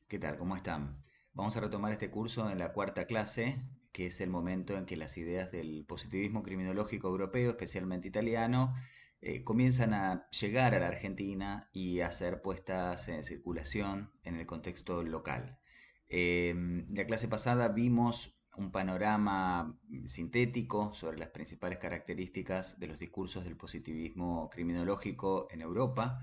¿Qué tal? ¿Cómo están? Vamos a retomar este curso en la cuarta clase, que es el momento en que las ideas del positivismo criminológico europeo, especialmente italiano, comienzan a llegar a la Argentina y a ser puestas en circulación en el contexto local. La clase pasada vimos un panorama sintético sobre las principales características de los discursos del positivismo criminológico en Europa.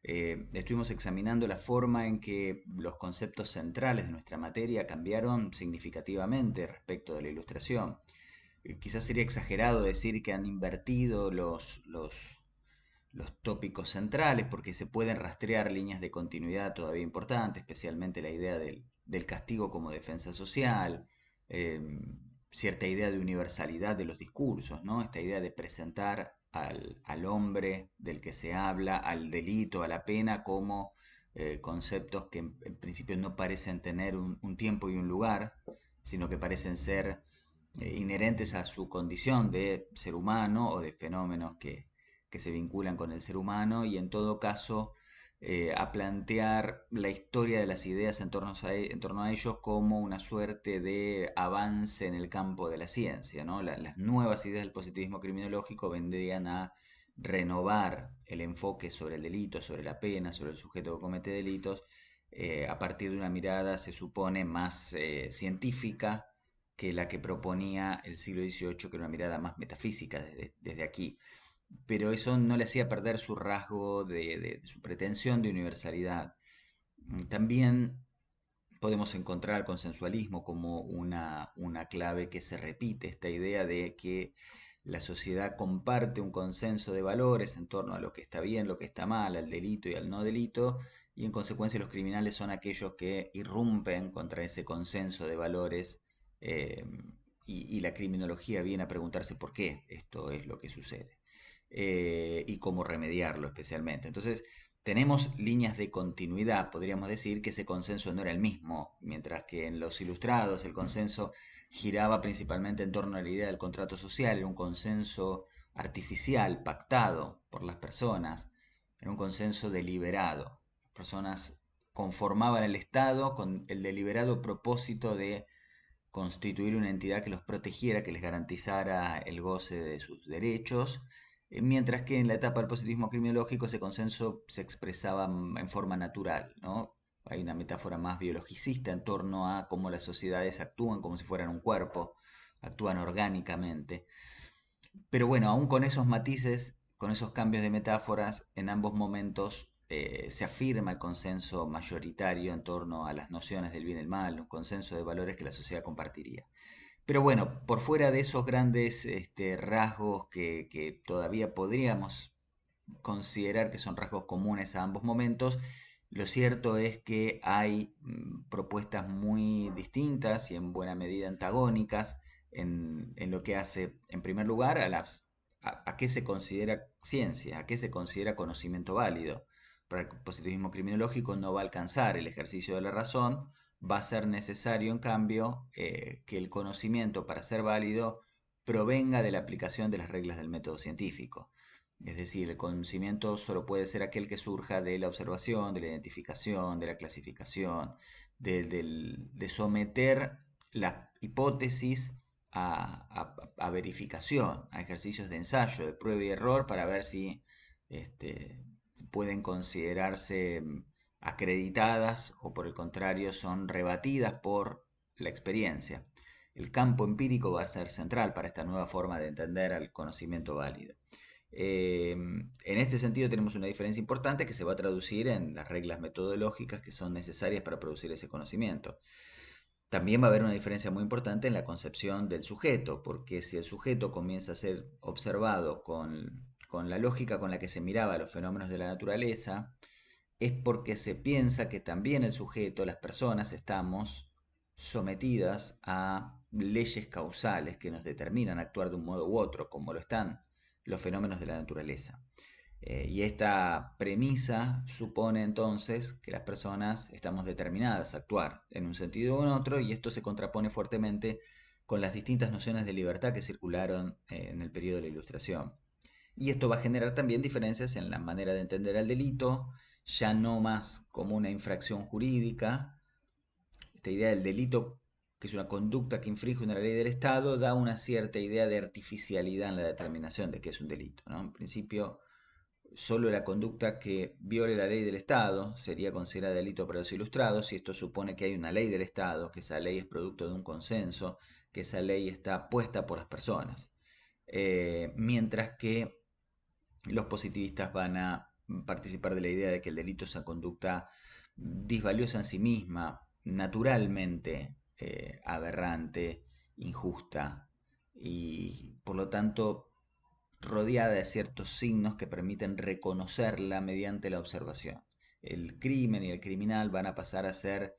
Estuvimos examinando la forma en que los conceptos centrales de nuestra materia cambiaron significativamente respecto de la Ilustración. Quizás sería exagerado decir que han invertido los tópicos centrales porque se pueden rastrear líneas de continuidad todavía importantes, especialmente la idea del castigo como defensa social, eh, cierta idea de universalidad de los discursos, ¿no? Esta idea de presentar al hombre del que se habla, al delito, a la pena, como conceptos que en principio no parecen tener un tiempo y un lugar, sino que parecen ser inherentes a su condición de ser humano o de fenómenos que se vinculan con el ser humano y en todo caso a plantear la historia de las ideas en torno a ellos como una suerte de avance en el campo de la ciencia, ¿no? Las nuevas ideas del positivismo criminológico vendrían a renovar el enfoque sobre el delito, sobre la pena, sobre el sujeto que comete delitos, a partir de una mirada, se supone, más científica que la que proponía el siglo XVIII, que era una mirada más metafísica desde aquí. Pero eso no le hacía perder su rasgo de su pretensión de universalidad. También podemos encontrar el consensualismo como una clave que se repite, esta idea de que la sociedad comparte un consenso de valores en torno a lo que está bien, lo que está mal, al delito y al no delito, y en consecuencia los criminales son aquellos que irrumpen contra ese consenso de valores, eh, y la criminología viene a preguntarse por qué esto es lo que sucede, y cómo remediarlo especialmente. Entonces, tenemos líneas de continuidad, podríamos decir que ese consenso no era el mismo, mientras que en los ilustrados el consenso giraba principalmente en torno a la idea del contrato social, era un consenso artificial, pactado por las personas, era un consenso deliberado. Las personas conformaban el Estado con el deliberado propósito de constituir una entidad que los protegiera, que les garantizara el goce de sus derechos, mientras que en la etapa del positivismo criminológico ese consenso se expresaba en forma natural, ¿no? Hay una metáfora más biologicista en torno a cómo las sociedades actúan como si fueran un cuerpo, actúan orgánicamente. Pero bueno, aún con esos matices, con esos cambios de metáforas, en ambos momentos se afirma el consenso mayoritario en torno a las nociones del bien y el mal, un consenso de valores que la sociedad compartiría. Pero bueno, por fuera de esos grandes rasgos que todavía podríamos considerar que son rasgos comunes a ambos momentos, lo cierto es que hay propuestas muy distintas y en buena medida antagónicas en lo que hace, en primer lugar, a qué se considera ciencia, a qué se considera conocimiento válido. Para el positivismo criminológico no va a alcanzar el ejercicio de la razón, va a ser necesario, en cambio, que el conocimiento, para ser válido, provenga de la aplicación de las reglas del método científico. Es decir, el conocimiento solo puede ser aquel que surja de la observación, de la identificación, de la clasificación, de someter la hipótesis a verificación, a ejercicios de ensayo, de prueba y error para ver si este, pueden considerarse acreditadas o por el contrario son rebatidas por la experiencia. El campo empírico va a ser central para esta nueva forma de entender al conocimiento válido. En este sentido tenemos una diferencia importante que se va a traducir en las reglas metodológicas que son necesarias para producir ese conocimiento. También va a haber una diferencia muy importante en la concepción del sujeto, porque si el sujeto comienza a ser observado con la lógica con la que se miraba los fenómenos de la naturaleza, es porque se piensa que también el sujeto, las personas, estamos sometidas a leyes causales que nos determinan actuar de un modo u otro, como lo están los fenómenos de la naturaleza. Y esta premisa supone entonces que las personas estamos determinadas a actuar en un sentido u en otro, y esto se contrapone fuertemente con las distintas nociones de libertad que circularon en el periodo de la Ilustración. Y esto va a generar también diferencias en la manera de entender el delito, ya no más como una infracción jurídica, esta idea del delito, que es una conducta que infringe una ley del Estado, da una cierta idea de artificialidad en la determinación de qué es un delito, ¿no? En principio, solo la conducta que viole la ley del Estado sería considerada delito para los ilustrados, y esto supone que hay una ley del Estado, que esa ley es producto de un consenso, que esa ley está puesta por las personas. Mientras que los positivistas van a participar de la idea de que el delito es una conducta disvaliosa en sí misma, naturalmente aberrante, injusta, y por lo tanto rodeada de ciertos signos que permiten reconocerla mediante la observación. El crimen y el criminal van a pasar a ser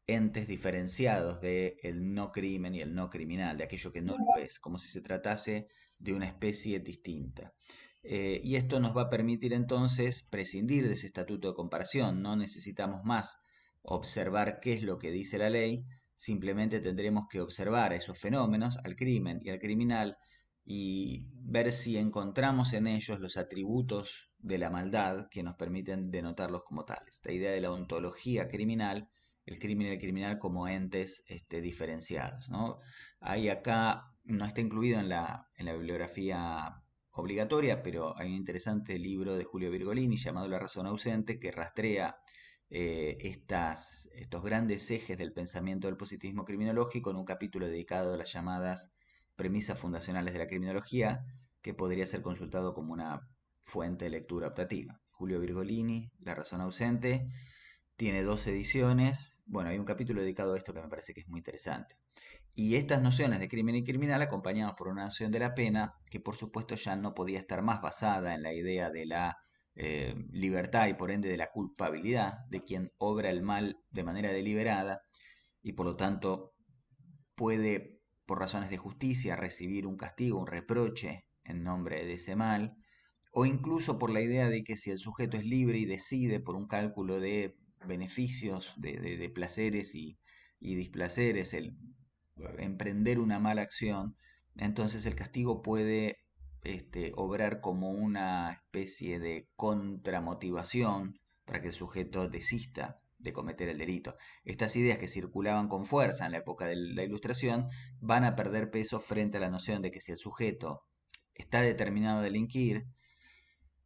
entes diferenciados de el no crimen y el no criminal, de aquello que no lo es, como si se tratase de una especie distinta. Y esto nos va a permitir entonces prescindir de ese estatuto de comparación. No necesitamos más observar qué es lo que dice la ley, simplemente tendremos que observar a esos fenómenos, al crimen y al criminal, y ver si encontramos en ellos los atributos de la maldad que nos permiten denotarlos como tales. Esta idea de la ontología criminal, el crimen y el criminal como entes diferenciados, ¿no? Hay acá, no está incluido en la bibliografía obligatoria, pero hay un interesante libro de Julio Virgolini llamado La razón ausente, que rastrea estos grandes ejes del pensamiento del positivismo criminológico en un capítulo dedicado a las llamadas premisas fundacionales de la criminología, que podría ser consultado como una fuente de lectura optativa. Julio Virgolini, La razón ausente, tiene 2 ediciones. Bueno, hay un capítulo dedicado a esto que me parece que es muy interesante. Y estas nociones de crimen y criminal, acompañadas por una noción de la pena, que por supuesto ya no podía estar más basada en la idea de la libertad y por ende de la culpabilidad de quien obra el mal de manera deliberada y por lo tanto puede, por razones de justicia, recibir un castigo, un reproche en nombre de ese mal, o incluso por la idea de que si el sujeto es libre y decide por un cálculo de beneficios, de placeres y displaceres, el emprender una mala acción, entonces el castigo puede obrar como una especie de contramotivación para que el sujeto desista de cometer el delito. Estas ideas que circulaban con fuerza en la época de la Ilustración van a perder peso frente a la noción de que si el sujeto está determinado a delinquir,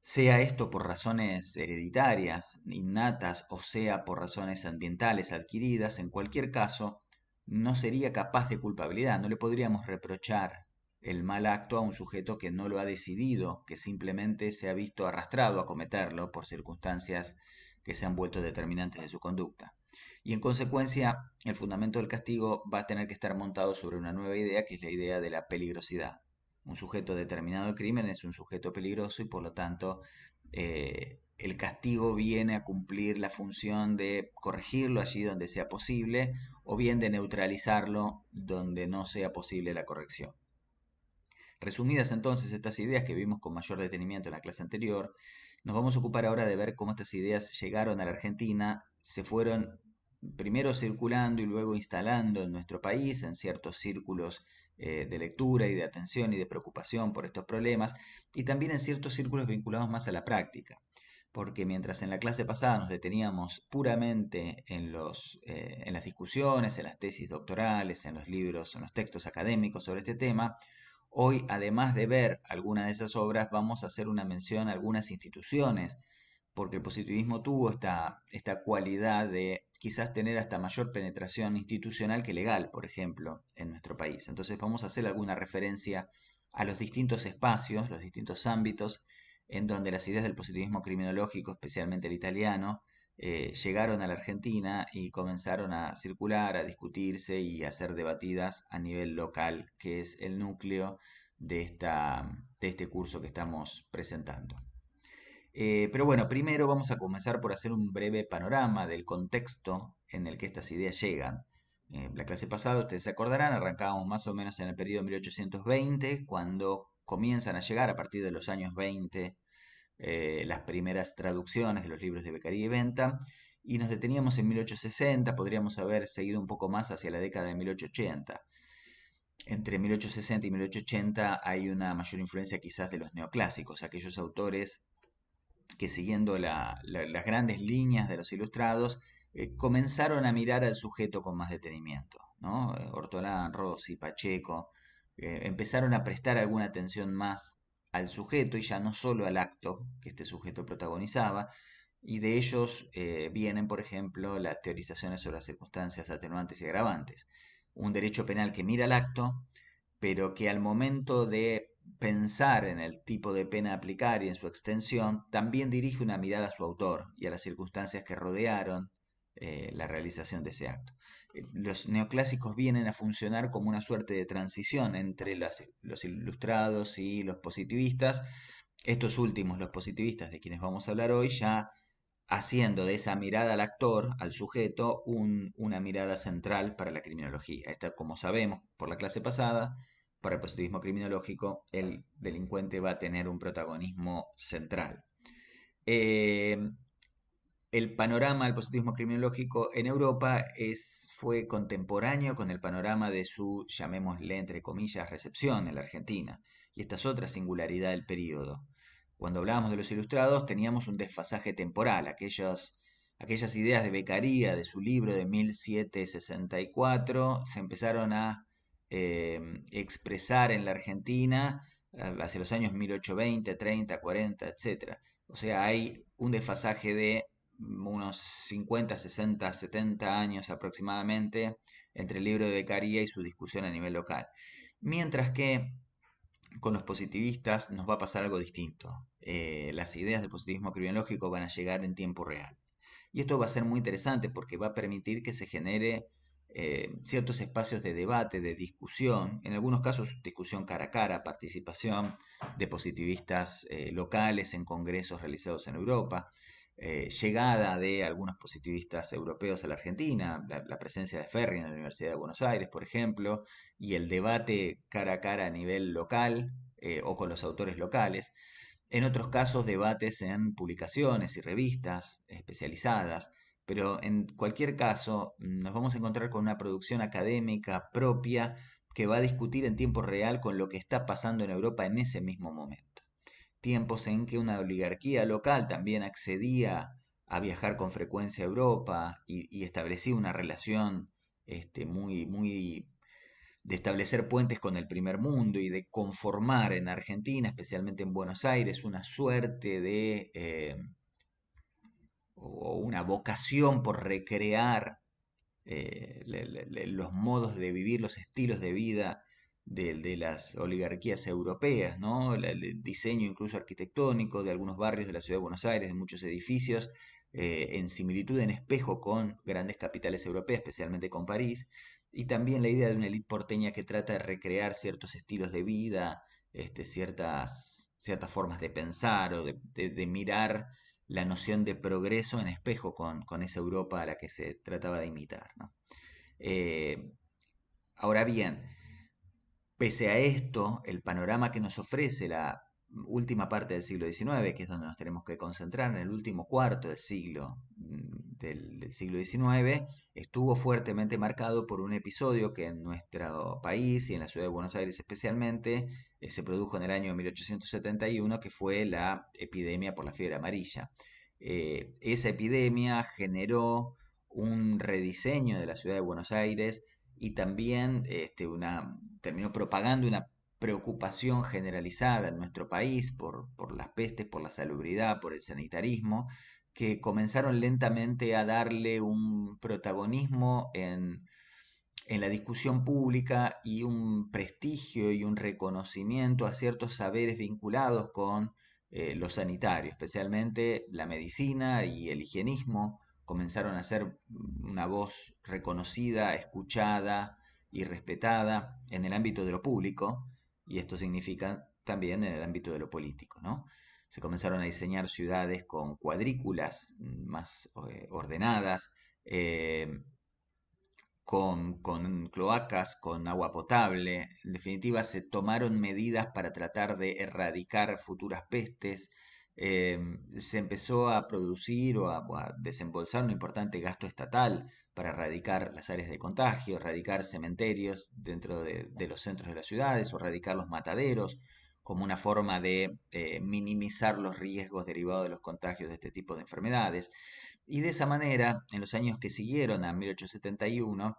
sea esto por razones hereditarias, innatas, o sea por razones ambientales adquiridas, en cualquier caso, no sería capaz de culpabilidad. No le podríamos reprochar el mal acto a un sujeto que no lo ha decidido, que simplemente se ha visto arrastrado a cometerlo por circunstancias que se han vuelto determinantes de su conducta. Y en consecuencia, el fundamento del castigo va a tener que estar montado sobre una nueva idea, que es la idea de la peligrosidad. Un sujeto determinado de crimen es un sujeto peligroso y por lo tanto el castigo viene a cumplir la función de corregirlo allí donde sea posible o bien de neutralizarlo donde no sea posible la corrección. Resumidas entonces estas ideas que vimos con mayor detenimiento en la clase anterior, nos vamos a ocupar ahora de ver cómo estas ideas llegaron a la Argentina, se fueron primero circulando y luego instalando en nuestro país, en ciertos círculos de lectura y de atención y de preocupación por estos problemas, y también en ciertos círculos vinculados más a la práctica. Porque mientras en la clase pasada nos deteníamos puramente en las discusiones, en las tesis doctorales, en los libros, en los textos académicos sobre este tema, hoy, además de ver algunas de esas obras, vamos a hacer una mención a algunas instituciones, porque el positivismo tuvo esta cualidad de quizás tener hasta mayor penetración institucional que legal, por ejemplo, en nuestro país. Entonces vamos a hacer alguna referencia a los distintos espacios, los distintos ámbitos en donde las ideas del positivismo criminológico, especialmente el italiano, llegaron a la Argentina y comenzaron a circular, a discutirse y a ser debatidas a nivel local, que es el núcleo de este curso que estamos presentando. Pero bueno, primero vamos a comenzar por hacer un breve panorama del contexto en el que estas ideas llegan. La clase pasada, ustedes se acordarán, arrancábamos más o menos en el periodo 1820, cuando comienzan a llegar a partir de los años 20 las primeras traducciones de los libros de Beccaria y Bentham, y nos deteníamos en 1860, podríamos haber seguido un poco más hacia la década de 1880. Entre 1860 y 1880 hay una mayor influencia quizás de los neoclásicos, aquellos autores que siguiendo las grandes líneas de los ilustrados comenzaron a mirar al sujeto con más detenimiento, ¿no? Ortolán, Rossi, Pacheco, empezaron a prestar alguna atención más al sujeto y ya no solo al acto que este sujeto protagonizaba, y de ellos vienen, por ejemplo, las teorizaciones sobre las circunstancias atenuantes y agravantes. Un derecho penal que mira el acto, pero que al momento de pensar en el tipo de pena a aplicar y en su extensión, también dirige una mirada a su autor y a las circunstancias que rodearon la realización de ese acto. Los neoclásicos vienen a funcionar como una suerte de transición entre los ilustrados y los positivistas. Estos últimos, los positivistas de quienes vamos a hablar hoy, ya haciendo de esa mirada al actor, al sujeto, una mirada central para la criminología. Esta, como sabemos por la clase pasada, para el positivismo criminológico, el delincuente va a tener un protagonismo central. Eh, el panorama del positivismo criminológico en Europa fue contemporáneo con el panorama de su, llamémosle entre comillas, recepción en la Argentina. Y esta es otra singularidad del periodo. Cuando hablábamos de los ilustrados teníamos un desfasaje temporal, aquellas ideas de Beccaria, de su libro de 1764, se empezaron a expresar en la Argentina hacia los años 1820, 30, 40, etc. O sea, hay un desfasaje de unos 50, 60, 70 años aproximadamente entre el libro de Beccaria y su discusión a nivel local. Mientras que con los positivistas nos va a pasar algo distinto. Las ideas del positivismo criminológico van a llegar en tiempo real. Y esto va a ser muy interesante porque va a permitir que se genere ciertos espacios de debate, de discusión, en algunos casos discusión cara a cara, participación de positivistas locales en congresos realizados en Europa, llegada de algunos positivistas europeos a la Argentina, la presencia de Ferri en la Universidad de Buenos Aires, por ejemplo, y el debate cara a cara a nivel local o con los autores locales. En otros casos, debates en publicaciones y revistas especializadas, pero en cualquier caso nos vamos a encontrar con una producción académica propia que va a discutir en tiempo real con lo que está pasando en Europa en ese mismo momento. Tiempos en que una oligarquía local también accedía a viajar con frecuencia a Europa y establecía una relación muy de establecer puentes con el primer mundo y de conformar en Argentina, especialmente en Buenos Aires, una suerte de o una vocación por recrear los modos de vivir, los estilos de vida de las oligarquías europeas, ¿no? El diseño incluso arquitectónico de algunos barrios de la ciudad de Buenos Aires, de muchos edificios, en similitud, en espejo con grandes capitales europeas, especialmente con París, y también la idea de una élite porteña que trata de recrear ciertos estilos de vida, ciertas formas de pensar o de mirar la noción de progreso en espejo con esa Europa a la que se trataba de imitar, ¿no? Eh, Ahora bien, pese a esto, el panorama que nos ofrece la última parte del siglo XIX, que es donde nos tenemos que concentrar, en el último cuarto del siglo, del siglo XIX, estuvo fuertemente marcado por un episodio que en nuestro país y en la ciudad de Buenos Aires especialmente se produjo en el año 1871, que fue la epidemia por la fiebre amarilla. Esa epidemia generó un rediseño de la ciudad de Buenos Aires y también terminó propagando una preocupación generalizada en nuestro país por las pestes, por la salubridad, por el sanitarismo, que comenzaron lentamente a darle un protagonismo en la discusión pública y un prestigio y un reconocimiento a ciertos saberes vinculados con lo sanitario, especialmente la medicina y el higienismo comenzaron a ser una voz reconocida, escuchada y respetada en el ámbito de lo público, y esto significa también en el ámbito de lo político, ¿no? Se comenzaron a diseñar ciudades con cuadrículas más ordenadas, con cloacas, con agua potable. En definitiva, se tomaron medidas para tratar de erradicar futuras pestes. Eh, Se empezó a producir o a desembolsar un importante gasto estatal para erradicar las áreas de contagio, erradicar cementerios dentro de los centros de las ciudades o erradicar los mataderos como una forma de minimizar los riesgos derivados de los contagios de este tipo de enfermedades. Y de esa manera, en los años que siguieron a 1871,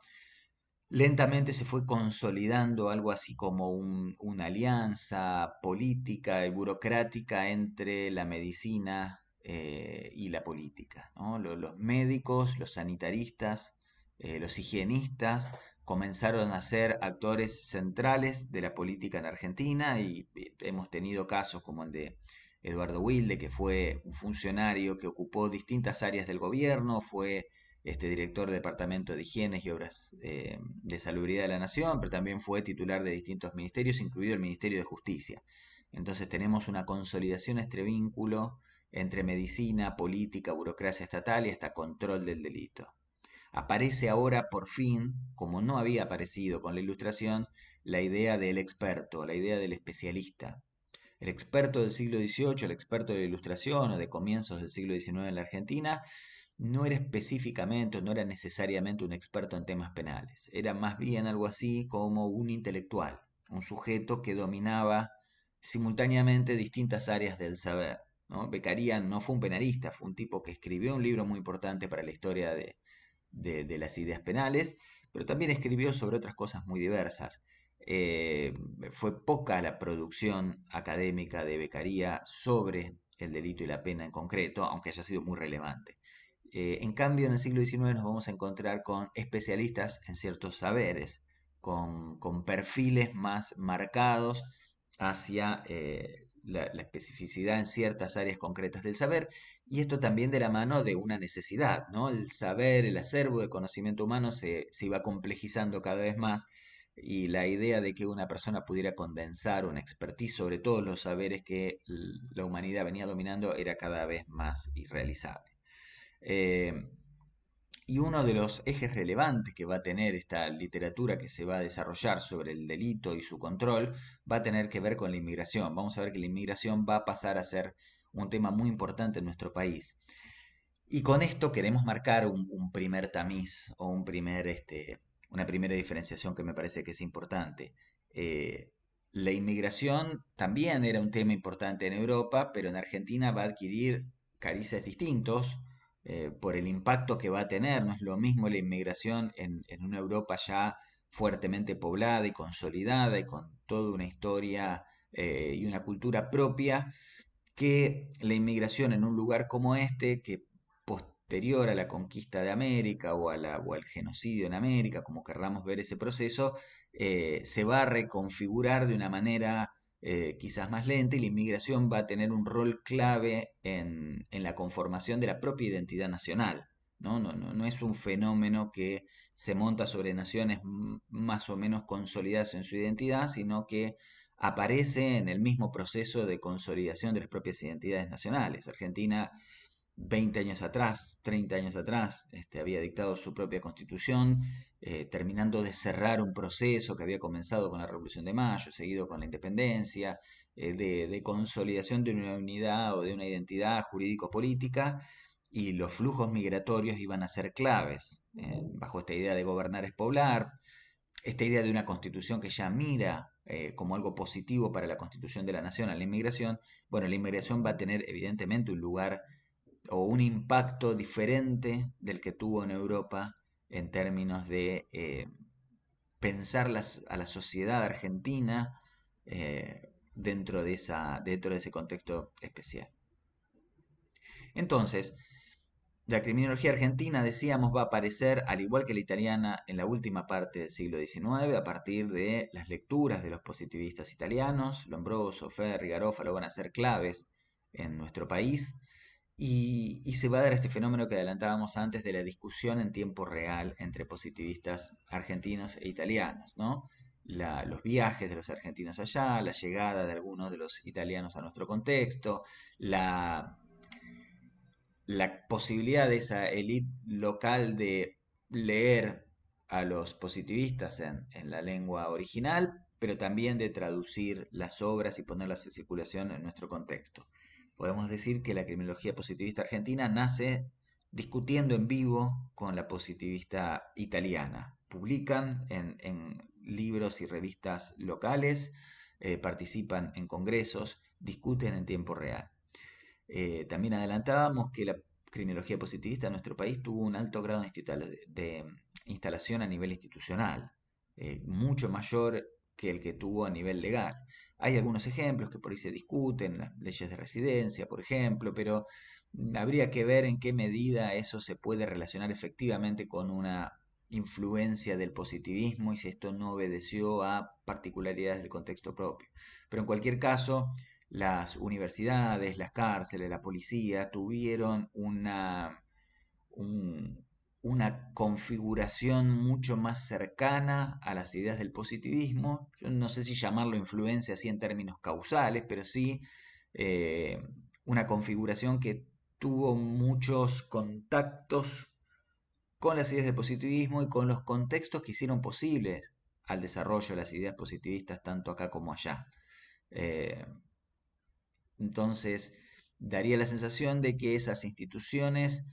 lentamente se fue consolidando algo así como una alianza política y burocrática entre la medicina y la política, ¿no? Los médicos, los sanitaristas, los higienistas comenzaron a ser actores centrales de la política en Argentina y hemos tenido casos como el de Eduardo Wilde, que fue un funcionario que ocupó distintas áreas del gobierno, fue director del Departamento de Higiene y Obras de Salubridad de la Nación, pero también fue titular de distintos ministerios, incluido el Ministerio de Justicia. Entonces tenemos una consolidación este vínculo entre medicina, política, burocracia estatal y hasta control del delito. Aparece ahora por fin, como no había aparecido con la Ilustración, la idea del experto, la idea del especialista. El experto del siglo XVIII, el experto de la Ilustración o de comienzos del siglo XIX en la Argentina, no era específicamente, no era necesariamente un experto en temas penales, era más bien algo así como un intelectual, un sujeto que dominaba simultáneamente distintas áreas del saber, ¿no? Beccaria no fue un penalista, fue un tipo que escribió un libro muy importante para la historia de las ideas penales, pero también escribió sobre otras cosas muy diversas. Eh, Fue poca la producción académica de Beccaria sobre el delito y la pena en concreto, aunque haya sido muy relevante. En cambio, en el siglo XIX nos vamos a encontrar con especialistas en ciertos saberes, con perfiles más marcados hacia la especificidad en ciertas áreas concretas del saber, y esto también de la mano de una necesidad, ¿no? El saber, el acervo de conocimiento humano se iba complejizando cada vez más, y la idea de que una persona pudiera condensar una expertise sobre todos los saberes que la humanidad venía dominando era cada vez más irrealizable. Eh, y uno de los ejes relevantes que va a tener esta literatura que se va a desarrollar sobre el delito y su control va a tener que ver con la inmigración. Vamos a ver que la inmigración va a pasar a ser un tema muy importante en nuestro país. Y con esto queremos marcar un primer tamiz o una primera diferenciación que me parece que es importante. La inmigración también era un tema importante en Europa, pero en Argentina va a adquirir carices distintos por el impacto que va a tener. No es lo mismo la inmigración en una Europa ya fuertemente poblada y consolidada y con toda una historia y una cultura propia, que la inmigración en un lugar como este, que posterior a la conquista de América o al genocidio en América, como querramos ver ese proceso, se va a reconfigurar de una manera quizás más lenta, y la inmigración va a tener un rol clave en la conformación de la propia identidad nacional. No es un fenómeno que se monta sobre naciones más o menos consolidadas en su identidad, sino que aparece en el mismo proceso de consolidación de las propias identidades nacionales. Argentina, 20 años atrás, 30 años atrás, había dictado su propia constitución, terminando de cerrar un proceso que había comenzado con la Revolución de Mayo, seguido con la independencia, de consolidación de una unidad o de una identidad jurídico-política, y los flujos migratorios iban a ser claves, bajo esta idea de gobernar es poblar, esta idea de una constitución que ya mira como algo positivo para la constitución de la nación a la inmigración. Bueno, la inmigración va a tener evidentemente un lugar o un impacto diferente del que tuvo en Europa en términos de pensar a la sociedad argentina dentro de ese contexto especial. Entonces, la criminología argentina, decíamos, va a aparecer, al igual que la italiana, en la última parte del siglo XIX, a partir de las lecturas de los positivistas italianos. Lombroso, Ferri, Garofalo van a ser claves en nuestro país, y se va a dar este fenómeno que adelantábamos antes de la discusión en tiempo real entre positivistas argentinos e italianos, ¿no? Los viajes de los argentinos allá, la llegada de algunos de los italianos a nuestro contexto, la la posibilidad de esa élite local de leer a los positivistas en la lengua original, pero también de traducir las obras y ponerlas en circulación en nuestro contexto. Podemos decir que la criminología positivista argentina nace discutiendo en vivo con la positivista italiana. Publican en libros y revistas locales, participan en congresos, discuten en tiempo real. También adelantábamos que la criminología positivista en nuestro país tuvo un alto grado de instalación a nivel institucional, mucho mayor que el que tuvo a nivel legal. Hay algunos ejemplos que por ahí se discuten, las leyes de residencia, por ejemplo, pero habría que ver en qué medida eso se puede relacionar efectivamente con una influencia del positivismo y si esto no obedeció a particularidades del contexto propio. Pero en cualquier caso, las universidades, las cárceles, la policía tuvieron un- una configuración mucho más cercana a las ideas del positivismo. Yo no sé si llamarlo influencia así en términos causales, pero sí eh, una configuración que tuvo muchos contactos con las ideas del positivismo y con los contextos que hicieron posibles al desarrollo de las ideas positivistas tanto acá como allá. Eh, entonces, daría la sensación de que esas instituciones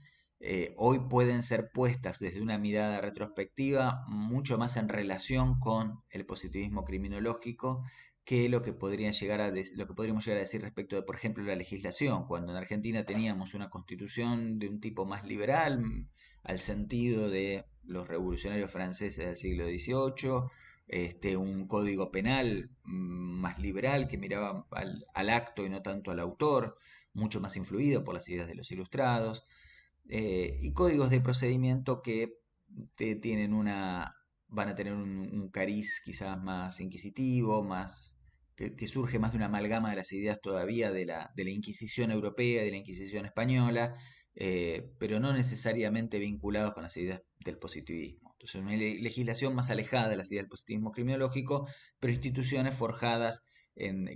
hoy pueden ser puestas desde una mirada retrospectiva mucho más en relación con el positivismo criminológico que lo que lo que podríamos llegar a decir respecto de, por ejemplo, la legislación, cuando en Argentina teníamos una constitución de un tipo más liberal, al sentido de los revolucionarios franceses del siglo XVIII, un código penal más liberal que miraba al acto y no tanto al autor, mucho más influido por las ideas de los ilustrados, y códigos de procedimiento que van a tener un cariz quizás más inquisitivo, que surge más de una amalgama de las ideas todavía de la Inquisición europea, de la Inquisición española, pero no necesariamente vinculados con las ideas del positivismo. Entonces, una legislación más alejada de las ideas del positivismo criminológico, pero instituciones forjadas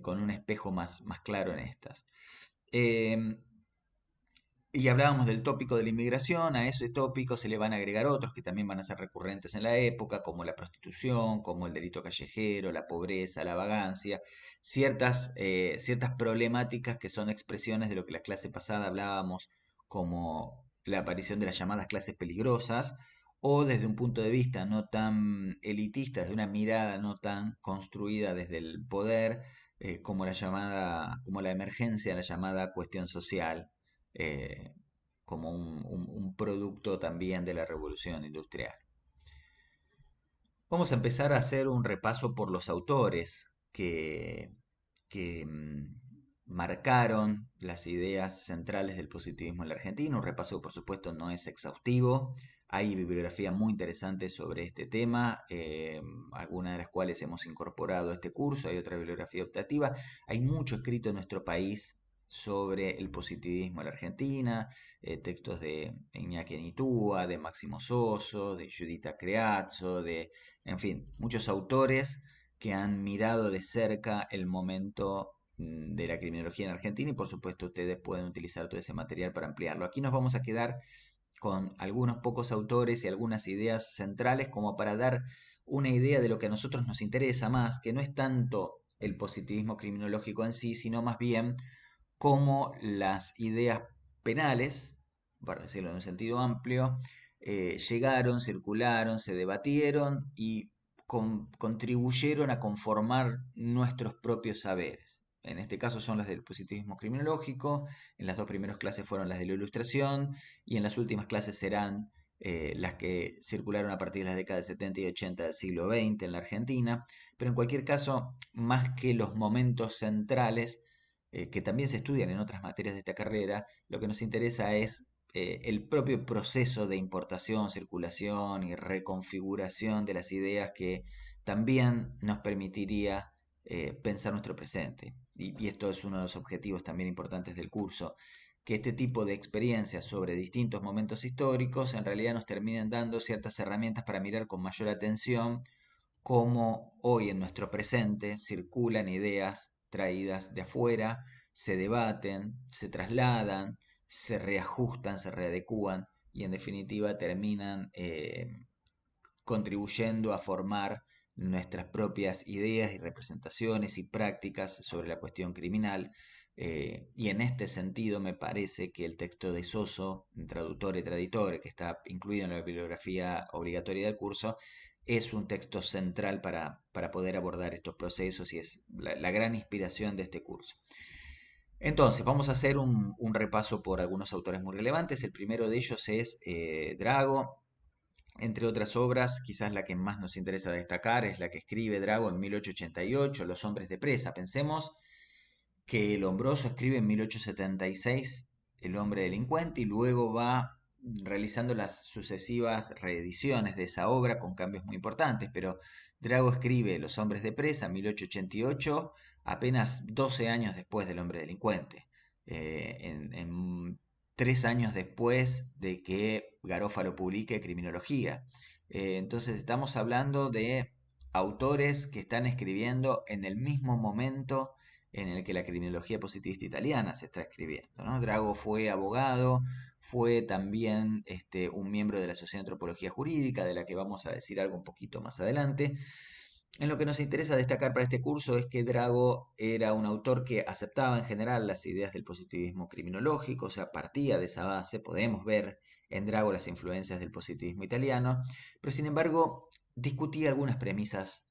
con un espejo más claro en estas. Eh, y hablábamos del tópico de la inmigración, a ese tópico se le van a agregar otros que también van a ser recurrentes en la época, como la prostitución, como el delito callejero, la pobreza, la vagancia, ciertas problemáticas que son expresiones de lo que la clase pasada hablábamos como la aparición de las llamadas clases peligrosas, o desde un punto de vista no tan elitista, desde una mirada no tan construida desde el poder, como la emergencia, la llamada cuestión social, eh, como un producto también de la revolución industrial. Vamos a empezar a hacer un repaso por los autores que marcaron las ideas centrales del positivismo en la Argentina. Un repaso, por supuesto, no es exhaustivo. Hay bibliografía muy interesante sobre este tema, algunas de las cuales hemos incorporado a este curso. Hay otra bibliografía optativa. Hay mucho escrito en nuestro país sobre el positivismo en la Argentina, textos de Iñaki Anitúa, de Máximo Soso, de Giuditta Creazzo, en fin, muchos autores que han mirado de cerca el momento de la criminología en Argentina y por supuesto ustedes pueden utilizar todo ese material para ampliarlo. Aquí nos vamos a quedar con algunos pocos autores y algunas ideas centrales como para dar una idea de lo que a nosotros nos interesa más, que no es tanto el positivismo criminológico en sí, sino más bien cómo las ideas penales, para decirlo en un sentido amplio, llegaron, circularon, se debatieron y contribuyeron a conformar nuestros propios saberes. En este caso son las del positivismo criminológico, en las dos primeras clases fueron las de la ilustración y en las últimas clases serán las que circularon a partir de las décadas 70 y 80 del siglo XX en la Argentina, pero en cualquier caso, más que los momentos centrales, que también se estudian en otras materias de esta carrera, lo que nos interesa es el propio proceso de importación, circulación y reconfiguración de las ideas que también nos permitiría pensar nuestro presente. Y esto es uno de los objetivos también importantes del curso, que este tipo de experiencias sobre distintos momentos históricos en realidad nos terminen dando ciertas herramientas para mirar con mayor atención cómo hoy en nuestro presente circulan ideas traídas de afuera, se debaten, se trasladan, se reajustan, se readecúan y en definitiva terminan contribuyendo a formar nuestras propias ideas y representaciones y prácticas sobre la cuestión criminal. Y en este sentido me parece que el texto de Soso, Traductor y Traditore, que está incluido en la bibliografía obligatoria del curso, es un texto central para poder abordar estos procesos y es la gran inspiración de este curso. Entonces, vamos a hacer un repaso por algunos autores muy relevantes. El primero de ellos es Drago. Entre otras obras, quizás la que más nos interesa destacar es la que escribe Drago en 1888, Los hombres de presa. Pensemos que Lombroso escribe en 1876 El hombre delincuente y luego va realizando las sucesivas reediciones de esa obra con cambios muy importantes, pero Drago escribe Los hombres de presa en 1888, apenas 12 años después del hombre delincuente, en 3 años después de que Garófalo publique Criminología. Entonces estamos hablando de autores que están escribiendo en el mismo momento en el que la criminología positivista italiana se está escribiendo, ¿no? Drago fue abogado, fue también un miembro de la Sociedad de Antropología Jurídica, de la que vamos a decir algo un poquito más adelante. En lo que nos interesa destacar para este curso es que Drago era un autor que aceptaba en general las ideas del positivismo criminológico, o sea, partía de esa base, podemos ver en Drago las influencias del positivismo italiano, pero sin embargo discutía algunas premisas,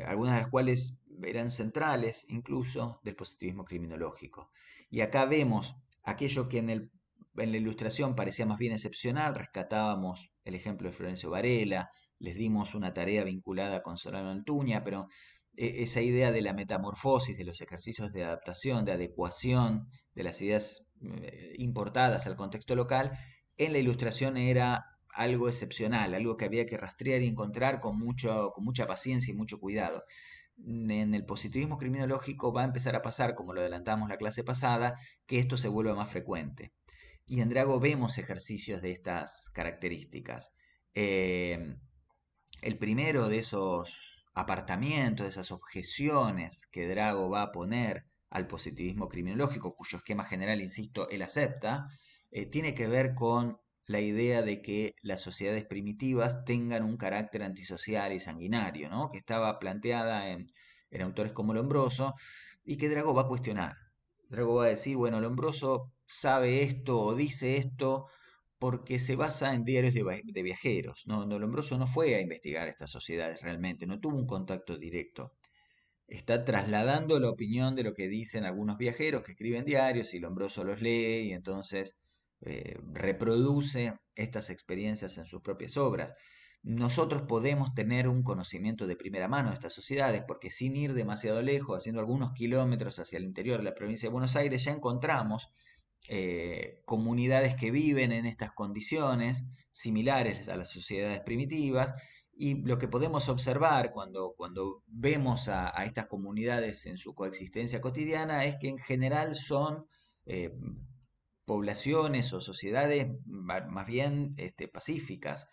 algunas de las cuales eran centrales incluso del positivismo criminológico. Y acá vemos aquello que en la ilustración parecía más bien excepcional, rescatábamos el ejemplo de Florencio Varela, les dimos una tarea vinculada con Solano Antuña, pero esa idea de la metamorfosis, de los ejercicios de adaptación, de adecuación de las ideas importadas al contexto local, en la ilustración era algo excepcional, algo que había que rastrear y encontrar con mucha paciencia y mucho cuidado. En el positivismo criminológico va a empezar a pasar, como lo adelantamos la clase pasada, que esto se vuelva más frecuente. Y en Drago vemos ejercicios de estas características. Eh, el primero de esos apartamientos, de esas objeciones que Drago va a poner al positivismo criminológico, cuyo esquema general, insisto, él acepta, tiene que ver con la idea de que las sociedades primitivas tengan un carácter antisocial y sanguinario, ¿no? Que estaba planteada en autores como Lombroso y que Drago va a cuestionar. Drago va a decir, bueno, Lombroso sabe esto o dice esto porque se basa en diarios de viajeros. No, Lombroso no fue a investigar estas sociedades realmente, no tuvo un contacto directo. Está trasladando la opinión de lo que dicen algunos viajeros que escriben diarios y Lombroso los lee y entonces reproduce estas experiencias en sus propias obras. Nosotros podemos tener un conocimiento de primera mano de estas sociedades porque sin ir demasiado lejos, haciendo algunos kilómetros hacia el interior de la provincia de Buenos Aires, ya encontramos comunidades que viven en estas condiciones similares a las sociedades primitivas y lo que podemos observar cuando vemos a estas comunidades en su coexistencia cotidiana es que en general son eh, poblaciones o sociedades más bien pacíficas.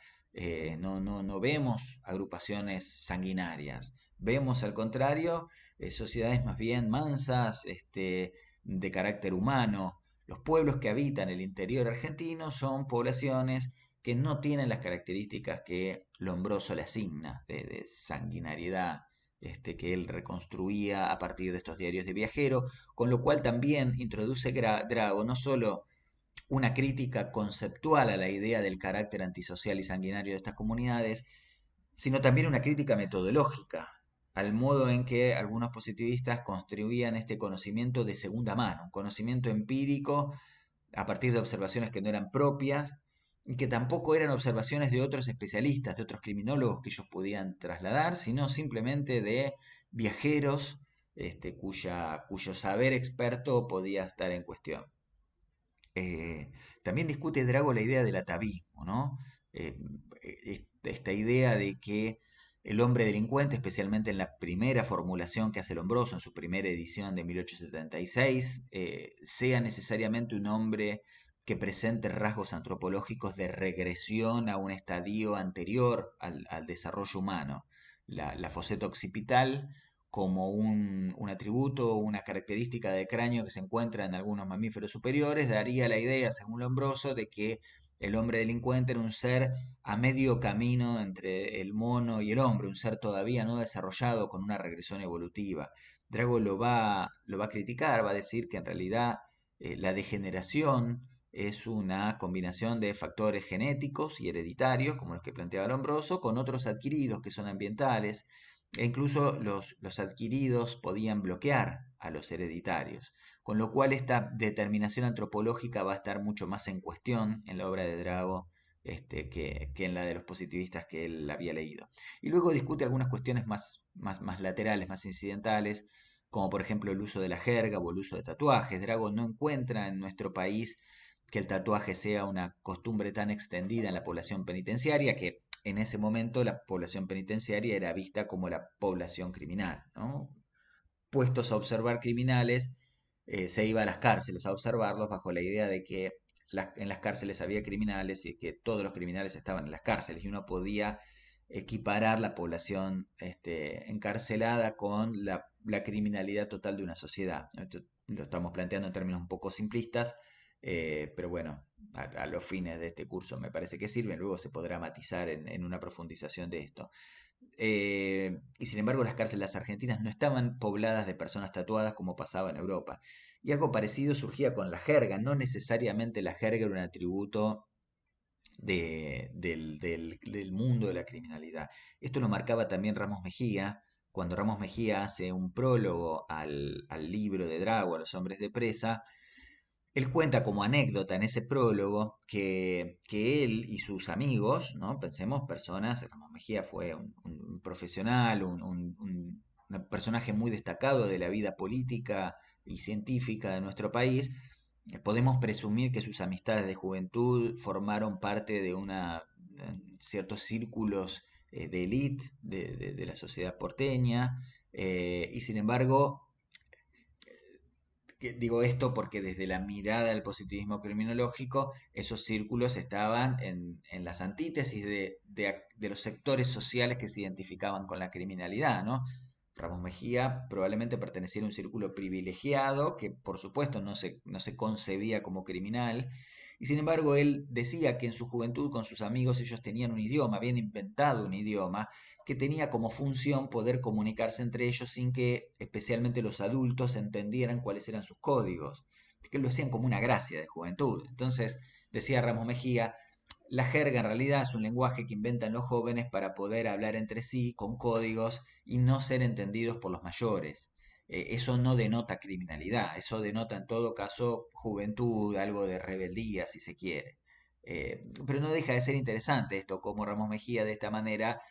No vemos agrupaciones sanguinarias. Vemos al contrario sociedades más bien mansas, de carácter humano. Los pueblos que habitan el interior argentino son poblaciones que no tienen las características que Lombroso le asigna de sanguinariedad, que él reconstruía a partir de estos diarios de viajero, con lo cual también introduce Drago no solo una crítica conceptual a la idea del carácter antisocial y sanguinario de estas comunidades, sino también una crítica metodológica al modo en que algunos positivistas construían este conocimiento de segunda mano, un conocimiento empírico a partir de observaciones que no eran propias y que tampoco eran observaciones de otros especialistas, de otros criminólogos que ellos podían trasladar, sino simplemente de viajeros cuyo saber experto podía estar en cuestión. También discute Drago la idea del atavismo, ¿no? Eh, Esta idea de que el hombre delincuente, especialmente en la primera formulación que hace Lombroso en su primera edición de 1876, sea necesariamente un hombre que presente rasgos antropológicos de regresión a un estadio anterior al desarrollo humano. La foseta occipital como un atributo o una característica de cráneo que se encuentra en algunos mamíferos superiores, daría la idea, según Lombroso, de que el hombre delincuente era un ser a medio camino entre el mono y el hombre, un ser todavía no desarrollado con una regresión evolutiva. Drago lo va a criticar, va a decir que en realidad la degeneración es una combinación de factores genéticos y hereditarios, como los que planteaba Lombroso, con otros adquiridos que son ambientales, e incluso los adquiridos podían bloquear a los hereditarios. con lo cual esta determinación antropológica va a estar mucho más en cuestión en la obra de Drago que en la de los positivistas que él había leído. Y luego discute algunas cuestiones más laterales, más incidentales, como por ejemplo el uso de la jerga o el uso de tatuajes. Drago no encuentra en nuestro país que el tatuaje sea una costumbre tan extendida en la población penitenciaria, que en ese momento la población penitenciaria era vista como la población criminal, ¿no? Puestos a observar criminales, se iba a las cárceles a observarlos bajo la idea de que en las cárceles había criminales y que todos los criminales estaban en las cárceles y uno podía equiparar la población encarcelada con la criminalidad total de una sociedad. Esto lo estamos planteando en términos un poco simplistas, pero bueno, a los fines de este curso me parece que sirven, luego se podrá matizar en una profundización de esto. Y sin embargo, las cárceles argentinas no estaban pobladas de personas tatuadas como pasaba en Europa. Y algo parecido surgía con la jerga. No necesariamente la jerga era un atributo del mundo de la criminalidad. Esto lo marcaba también Ramos Mejía, cuando Ramos Mejía hace un prólogo al libro de Drago, a los hombres de presa. Él cuenta como anécdota en ese prólogo que él y sus amigos, ¿no? Pensemos personas, Ramos Mejía fue un profesional, un personaje muy destacado de la vida política y científica de nuestro país. Podemos presumir que sus amistades de juventud formaron parte de ciertos círculos de élite de la sociedad porteña, y sin embargo digo esto porque desde la mirada del positivismo criminológico, esos círculos estaban en las antítesis de los sectores sociales que se identificaban con la criminalidad, ¿no? Ramos Mejía probablemente pertenecía a un círculo privilegiado que por supuesto no se concebía como criminal, y sin embargo él decía que en su juventud con sus amigos ellos tenían un idioma, habían inventado un idioma que tenía como función poder comunicarse entre ellos sin que especialmente los adultos entendieran cuáles eran sus códigos, que lo hacían como una gracia de juventud. Entonces, decía Ramos Mejía, la jerga en realidad es un lenguaje que inventan los jóvenes para poder hablar entre sí con códigos y no ser entendidos por los mayores. Eso no denota criminalidad, eso denota en todo caso juventud, algo de rebeldía si se quiere. Pero no deja de ser interesante esto, como Ramos Mejía de esta manera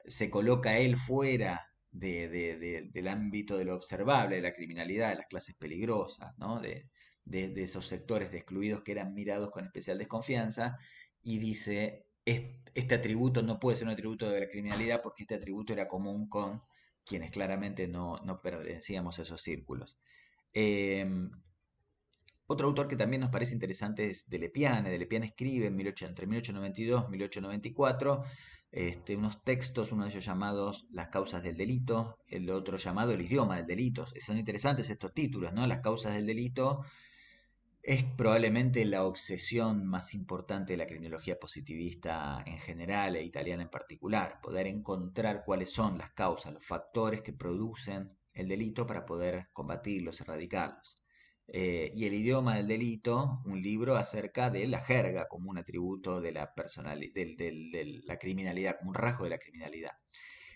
se coloca él fuera del ámbito de lo observable, de la criminalidad, de las clases peligrosas, ¿no? De esos sectores de excluidos que eran mirados con especial desconfianza, y dice, este atributo no puede ser un atributo de la criminalidad porque este atributo era común con quienes claramente no pertenecíamos a esos círculos. Eh, Otro autor que también nos parece interesante es de Lepiane. De Lepiane escribe entre 1892 y 1894 unos textos, uno de ellos llamados Las causas del delito, el otro llamado El idioma del delito. Son interesantes estos títulos, ¿no? Las causas del delito es probablemente la obsesión más importante de la criminología positivista en general e italiana en particular, poder encontrar cuáles son las causas, los factores que producen el delito para poder combatirlos, erradicarlos. Y El idioma del delito, un libro acerca de la jerga como un atributo de la de la criminalidad, como un rasgo de la criminalidad.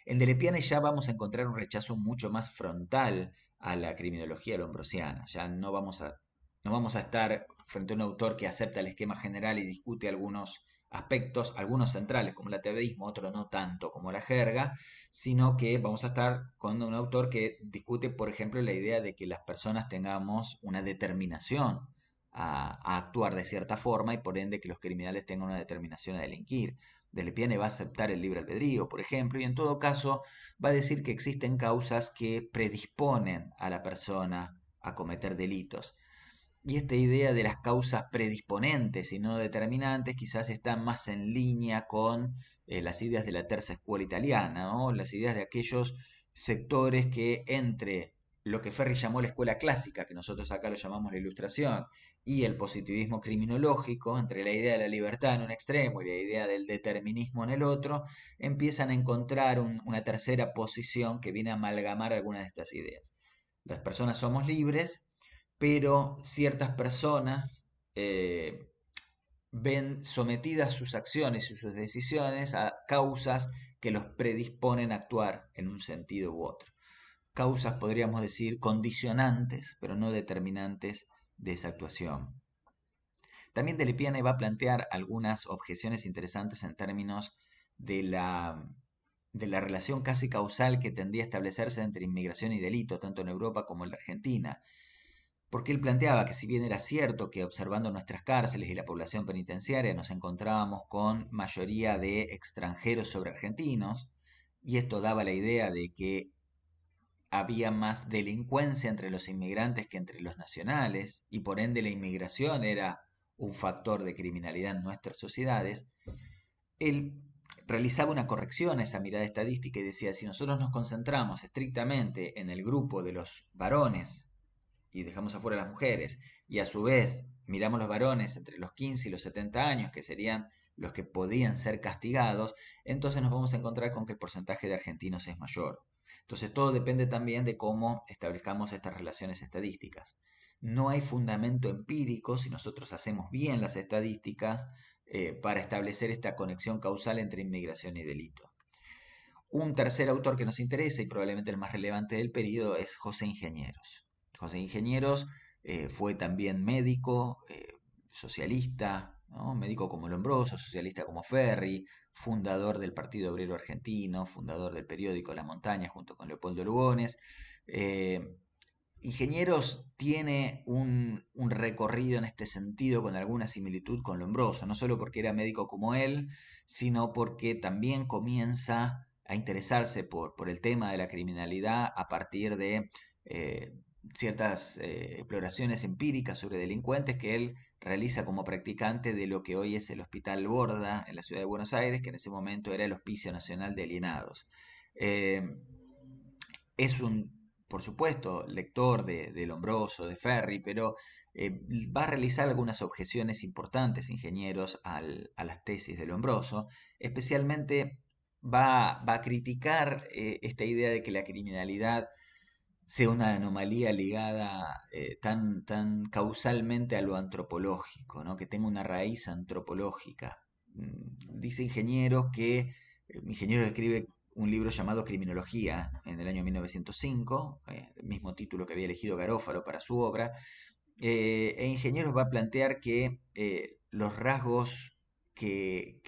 En Delepiane ya vamos a encontrar un rechazo mucho más frontal a la criminología lombrosiana. Ya no vamos a estar frente a un autor que acepta el esquema general y discute algunos aspectos, algunos centrales como el ateísmo, otros no tanto como la jerga, sino que vamos a estar con un autor que discute, por ejemplo, la idea de que las personas tengamos una determinación a actuar de cierta forma y por ende que los criminales tengan una determinación a delinquir. Delepiane va a aceptar el libre albedrío, por ejemplo, y en todo caso va a decir que existen causas que predisponen a la persona a cometer delitos. Y esta idea de las causas predisponentes y no determinantes quizás está más en línea con las ideas de la tercera escuela italiana, ¿no? Las ideas de aquellos sectores que entre lo que Ferri llamó la escuela clásica, que nosotros acá lo llamamos la ilustración, y el positivismo criminológico, entre la idea de la libertad en un extremo y la idea del determinismo en el otro, empiezan a encontrar una tercera posición que viene a amalgamar algunas de estas ideas. Las personas somos libres, pero ciertas personas ven sometidas sus acciones y sus decisiones a causas que los predisponen a actuar en un sentido u otro. causas, podríamos decir, condicionantes, pero no determinantes de esa actuación. También Delepiane va a plantear algunas objeciones interesantes en términos de de la relación casi causal que tendría a establecerse entre inmigración y delito, tanto en Europa como en la Argentina. Porque él planteaba que si bien era cierto que observando nuestras cárceles y la población penitenciaria nos encontrábamos con mayoría de extranjeros sobre argentinos, y esto daba la idea de que había más delincuencia entre los inmigrantes que entre los nacionales, y por ende la inmigración era un factor de criminalidad en nuestras sociedades, él realizaba una corrección a esa mirada estadística y decía, si nosotros nos concentramos estrictamente en el grupo de los varones y dejamos afuera a las mujeres, y a su vez miramos los varones entre los 15 y los 70 años, que serían los que podían ser castigados, entonces nos vamos a encontrar con que el porcentaje de argentinos es mayor. Entonces todo depende también de cómo establezcamos estas relaciones estadísticas. No hay fundamento empírico si nosotros hacemos bien las estadísticas para establecer esta conexión causal entre inmigración y delito. Un tercer autor que nos interesa y probablemente el más relevante del periodo es José Ingenieros. José Ingenieros fue también médico, socialista, ¿no? Médico como Lombroso, socialista como Ferri, fundador del Partido Obrero Argentino, fundador del periódico La Montaña junto con Leopoldo Lugones. Eh, Ingenieros tiene un recorrido en este sentido con alguna similitud con Lombroso, no solo porque era médico como él, sino porque también comienza a interesarse por el tema de la criminalidad a partir de eh, ciertas exploraciones empíricas sobre delincuentes que él realiza como practicante de lo que hoy es el Hospital Borda en la ciudad de Buenos Aires, que en ese momento era el Hospicio Nacional de Alienados. Eh, es por supuesto, lector de Lombroso, de Ferri, pero va a realizar algunas objeciones importantes, ingenieros, a las tesis de Lombroso. Especialmente va a criticar esta idea de que la criminalidad sea una anomalía ligada tan causalmente a lo antropológico, ¿no? Que tenga una raíz antropológica. Dice Ingenieros que Ingeniero escribe un libro llamado Criminología en el año 1905, el mismo título que había elegido Garófalo para su obra, Ingenieros va a plantear que los rasgos que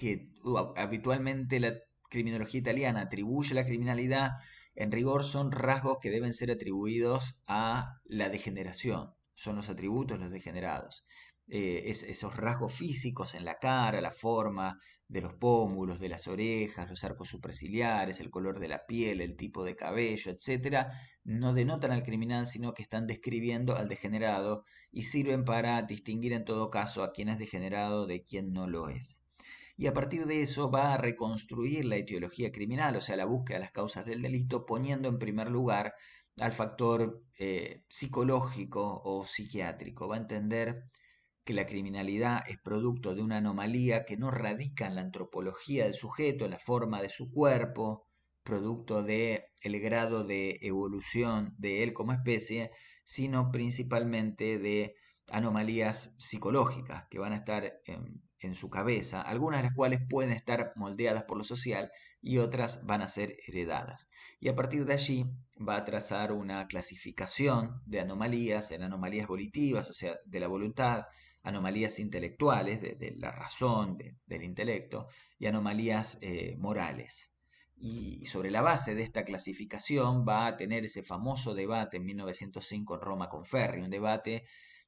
habitualmente la criminología italiana atribuye a la criminalidad, en rigor son rasgos que deben ser atribuidos a la degeneración, son los atributos los degenerados. Esos rasgos físicos en la cara, la forma de los pómulos, de las orejas, los arcos superciliares, el color de la piel, el tipo de cabello, etcétera, no denotan al criminal, sino que están describiendo al degenerado y sirven para distinguir en todo caso a quien es degenerado de quien no lo es. Y a partir de eso va a reconstruir la etiología criminal, o sea, la búsqueda de las causas del delito, poniendo en primer lugar al factor psicológico o psiquiátrico. Va a entender que la criminalidad es producto de una anomalía que no radica en la antropología del sujeto, en la forma de su cuerpo, producto de el grado de evolución de él como especie, sino principalmente de anomalías psicológicas que van a estar en su cabeza, algunas de las cuales pueden estar moldeadas por lo social y otras van a ser heredadas. Y a partir de allí va a trazar una clasificación de anomalías en anomalías volitivas, o sea, de la voluntad, anomalías intelectuales, de la razón, del intelecto, y anomalías morales. Y sobre la base de esta clasificación va a tener ese famoso debate en 1905 en Roma con Ferri, un debate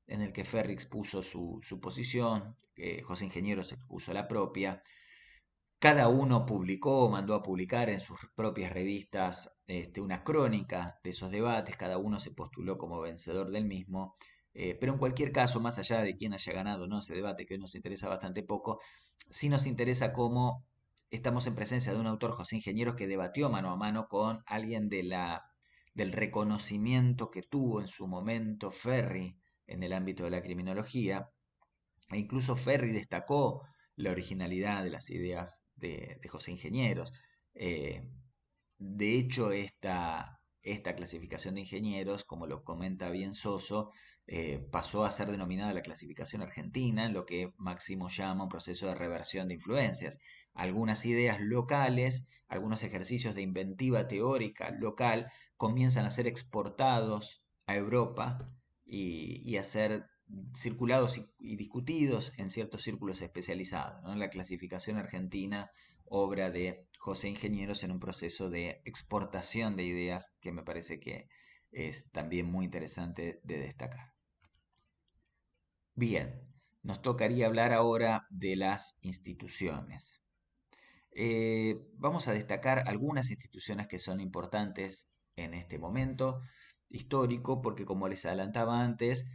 en el que Ferri expuso su posición, José Ingenieros expuso la propia. Cada uno publicó, mandó a publicar en sus propias revistas una crónica de esos debates, cada uno se postuló como vencedor del mismo, pero en cualquier caso, más allá de quién haya ganado no ese debate, que hoy nos interesa bastante poco, sí nos interesa cómo estamos en presencia de un autor, José Ingenieros, que debatió mano a mano con alguien del reconocimiento que tuvo en su momento Ferri en el ámbito de la criminología, e incluso Ferri destacó la originalidad de las ideas de José Ingenieros. Eh, de hecho, esta clasificación de ingenieros, como lo comenta bien Soso, pasó a ser denominada la clasificación argentina, en lo que Máximo llama un proceso de reversión de influencias. algunas ideas locales, algunos ejercicios de inventiva teórica local comienzan a ser exportados a Europa y a ser circulados y discutidos en ciertos círculos especializados, ¿no? La clasificación argentina, obra de José Ingenieros en un proceso de exportación de ideas que me parece que es también muy interesante de destacar. Bien, nos tocaría hablar ahora de las instituciones. Vamos a destacar algunas instituciones que son importantes en este momento histórico, porque como les adelantaba antes,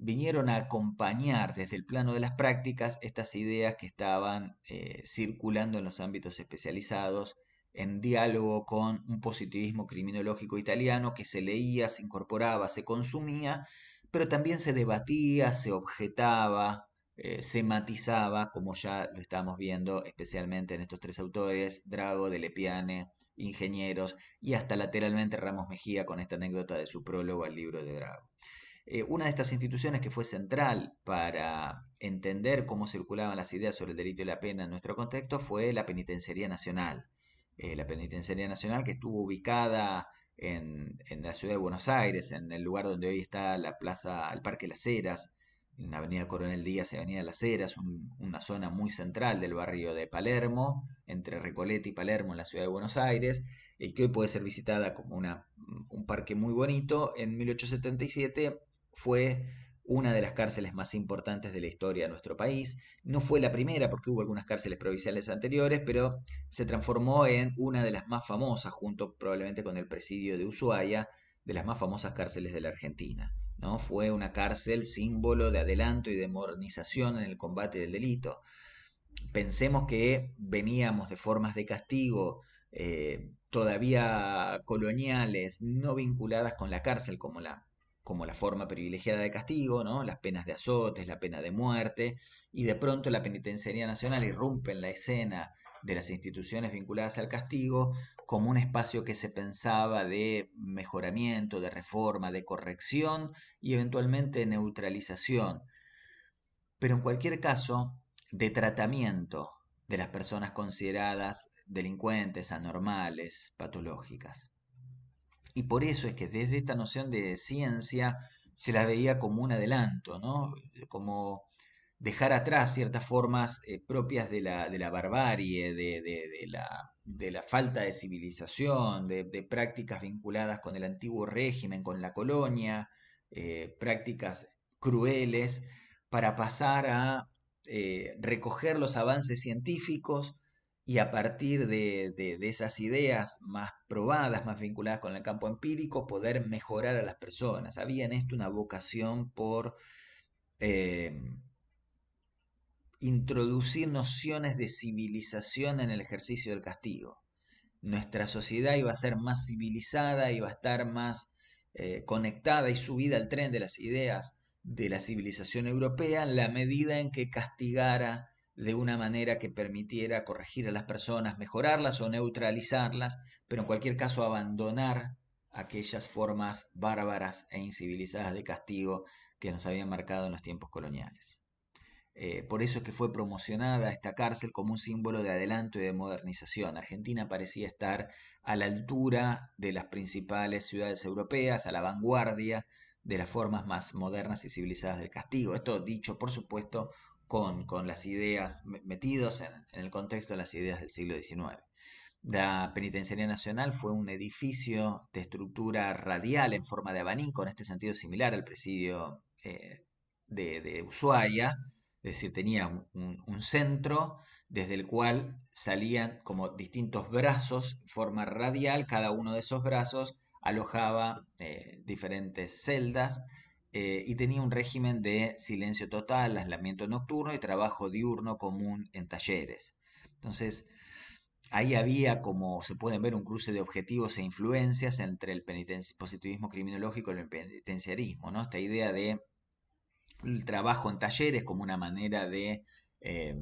vinieron a acompañar desde el plano de las prácticas estas ideas que estaban circulando en los ámbitos especializados, en diálogo con un positivismo criminológico italiano que se leía, se incorporaba, se consumía, pero también se debatía, se objetaba, se matizaba, como ya lo estamos viendo especialmente en estos tres autores, Drago, de Lepiane, Ingenieros, y hasta lateralmente Ramos Mejía con esta anécdota de su prólogo al libro de Drago. Una de estas instituciones que fue central para entender cómo circulaban las ideas sobre el delito y la pena en nuestro contexto fue la Penitenciaría Nacional. La Penitenciaría Nacional, que estuvo ubicada en la ciudad de Buenos Aires, en el lugar donde hoy está la plaza, el Parque Las Heras, en la Avenida Coronel Díaz y Avenida Las Heras, una zona muy central del barrio de Palermo, entre Recoleta y Palermo, en la ciudad de Buenos Aires, y que hoy puede ser visitada como un parque muy bonito. En 1877 fue una de las cárceles más importantes de la historia de nuestro país. No fue la primera, porque hubo algunas cárceles provinciales anteriores, pero se transformó en una de las más famosas, junto probablemente con el presidio de Ushuaia, de las más famosas cárceles de la Argentina, ¿no? Fue una cárcel símbolo de adelanto y de modernización en el combate del delito. Pensemos que veníamos de formas de castigo todavía coloniales, no vinculadas con la cárcel como la forma privilegiada de castigo, ¿no? Las penas de azotes, la pena de muerte, y de pronto la Penitenciaría Nacional irrumpe en la escena de las instituciones vinculadas al castigo como un espacio que se pensaba de mejoramiento, de reforma, de corrección y eventualmente neutralización, pero en cualquier caso, de tratamiento de las personas consideradas delincuentes, anormales, patológicas. Y por eso es que desde esta noción de ciencia se la veía como un adelanto, ¿no? Como dejar atrás ciertas formas propias de la barbarie, de la falta de civilización, de prácticas vinculadas con el antiguo régimen, con la colonia, prácticas crueles, para pasar a recoger los avances científicos y a partir de esas ideas más probadas, más vinculadas con el campo empírico, poder mejorar a las personas. Había en esto una vocación por eh, introducir nociones de civilización en el ejercicio del castigo. Nuestra sociedad iba a ser más civilizada, iba a estar más conectada y subida al tren de las ideas de la civilización europea en la medida en que castigara de una manera que permitiera corregir a las personas, mejorarlas o neutralizarlas, pero en cualquier caso abandonar aquellas formas bárbaras e incivilizadas de castigo que nos habían marcado en los tiempos coloniales. Por eso es que fue promocionada esta cárcel como un símbolo de adelanto y de modernización. Argentina parecía estar a la altura de las principales ciudades europeas, a la vanguardia de las formas más modernas y civilizadas del castigo. Esto dicho, por supuesto, con las ideas metidos en el contexto de las ideas del siglo XIX. La Penitenciaría Nacional fue un edificio de estructura radial en forma de abanico, en este sentido similar al presidio de Ushuaia, es decir, tenía un centro desde el cual salían como distintos brazos, forma radial, cada uno de esos brazos alojaba diferentes celdas y tenía un régimen de silencio total, aislamiento nocturno y trabajo diurno común en talleres. Entonces, ahí había, como se pueden ver, un cruce de objetivos e influencias entre el positivismo criminológico y el penitenciarismo, ¿no? Esta idea de el trabajo en talleres como una manera de eh,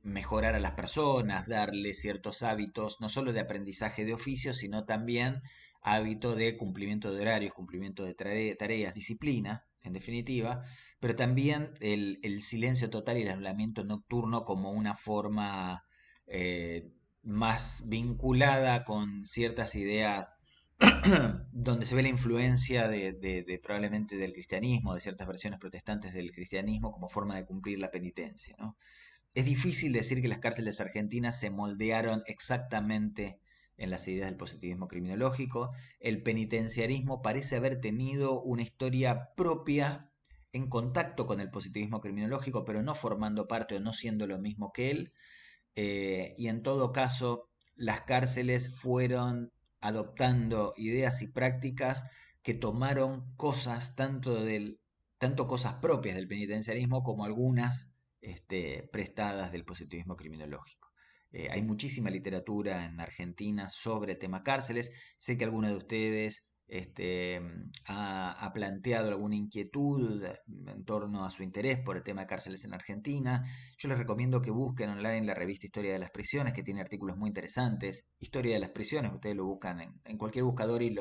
mejorar a las personas, darle ciertos hábitos, no solo de aprendizaje de oficio, sino también hábito de cumplimiento de horarios, cumplimiento de tareas, disciplina, en definitiva, pero también el silencio total y el aislamiento nocturno como una forma más vinculada con ciertas ideas donde se ve la influencia de probablemente del cristianismo, de ciertas versiones protestantes del cristianismo como forma de cumplir la penitencia, ¿no? Es difícil decir que las cárceles argentinas se moldearon exactamente en las ideas del positivismo criminológico. El penitenciarismo parece haber tenido una historia propia en contacto con el positivismo criminológico, pero no formando parte o no siendo lo mismo que él. Y en todo caso, las cárceles fueron adoptando ideas y prácticas que tomaron cosas tanto cosas propias del penitenciarismo como algunas prestadas del positivismo criminológico. Hay muchísima literatura en Argentina sobre tema cárceles. Sé que alguno de ustedes ha planteado alguna inquietud en torno a su interés por el tema de cárceles en Argentina. Yo les recomiendo que busquen online la revista Historia de las Prisiones, que tiene artículos muy interesantes. Historia de las Prisiones, ustedes lo buscan en cualquier buscador y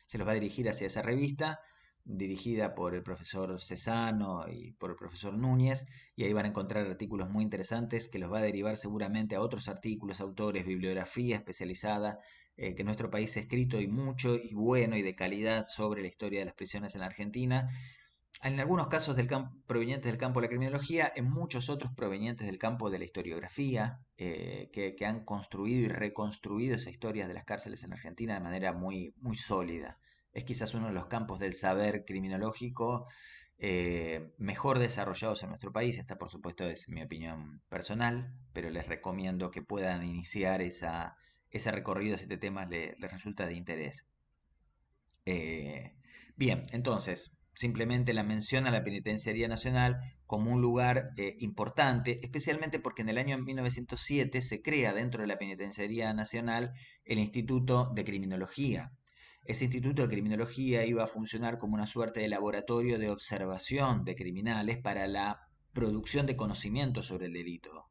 se los va a dirigir hacia esa revista, dirigida por el profesor Cesano y por el profesor Núñez, y ahí van a encontrar artículos muy interesantes que los va a derivar seguramente a otros artículos, autores, bibliografía especializada que en nuestro país ha escrito y mucho y bueno y de calidad sobre la historia de las prisiones en la Argentina, en algunos casos provenientes del campo de la criminología, en muchos otros provenientes del campo de la historiografía, que han construido y reconstruido esas historias de las cárceles en Argentina de manera muy, muy sólida. Es quizás uno de los campos del saber criminológico mejor desarrollados en nuestro país. Esta, por supuesto, es mi opinión personal, pero les recomiendo que puedan iniciar ese recorrido si este tema les resulta de interés. Eh, Bien, entonces, simplemente la mención a la Penitenciaría Nacional como un lugar importante, especialmente porque en el año 1907 se crea dentro de la Penitenciaría Nacional el Instituto de Criminología. Ese Instituto de Criminología iba a funcionar como una suerte de laboratorio de observación de criminales para la producción de conocimiento sobre el delito.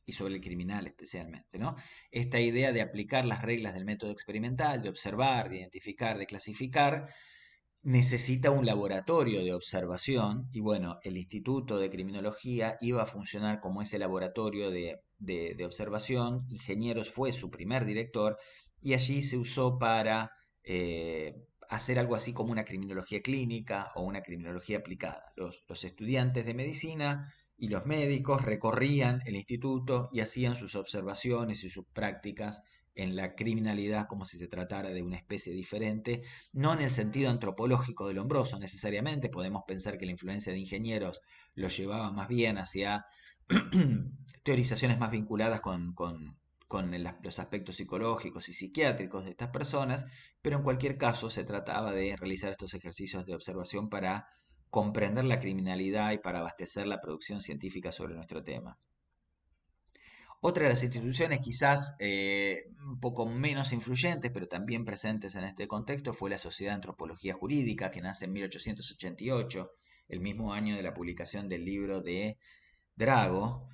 Y sobre el criminal especialmente, ¿no? Esta idea de aplicar las reglas del método experimental, de observar, de identificar, de clasificar, necesita un laboratorio de observación y bueno, el Instituto de Criminología iba a funcionar como ese laboratorio de observación. Ingenieros fue su primer director y allí se usó para hacer algo así como una criminología clínica o una criminología aplicada. Los estudiantes de medicina y los médicos recorrían el instituto y hacían sus observaciones y sus prácticas en la criminalidad como si se tratara de una especie diferente, no en el sentido antropológico del hombroso necesariamente. Podemos pensar que la influencia de ingenieros lo llevaba más bien hacia teorizaciones más vinculadas con los aspectos psicológicos y psiquiátricos de estas personas, pero en cualquier caso se trataba de realizar estos ejercicios de observación para comprender la criminalidad y para abastecer la producción científica sobre nuestro tema. Otra de las instituciones quizás un poco menos influyentes, pero también presentes en este contexto, fue la Sociedad de Antropología Jurídica, que nace en 1888, el mismo año de la publicación del libro de Drago.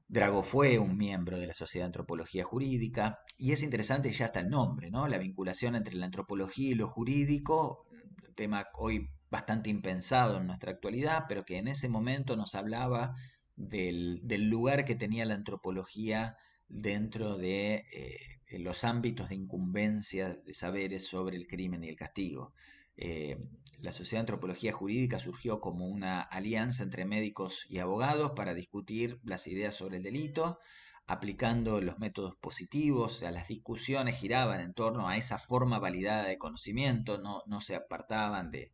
Drago fue un miembro de la Sociedad de Antropología Jurídica, y es interesante ya hasta el nombre, ¿no? La vinculación entre la antropología y lo jurídico, un tema hoy bastante impensado en nuestra actualidad, pero que en ese momento nos hablaba del lugar que tenía la antropología dentro de los ámbitos de incumbencia de saberes sobre el crimen y el castigo. Eh, la Sociedad de Antropología Jurídica surgió como una alianza entre médicos y abogados para discutir las ideas sobre el delito, aplicando los métodos positivos. O sea, las discusiones giraban en torno a esa forma validada de conocimiento, no se apartaban de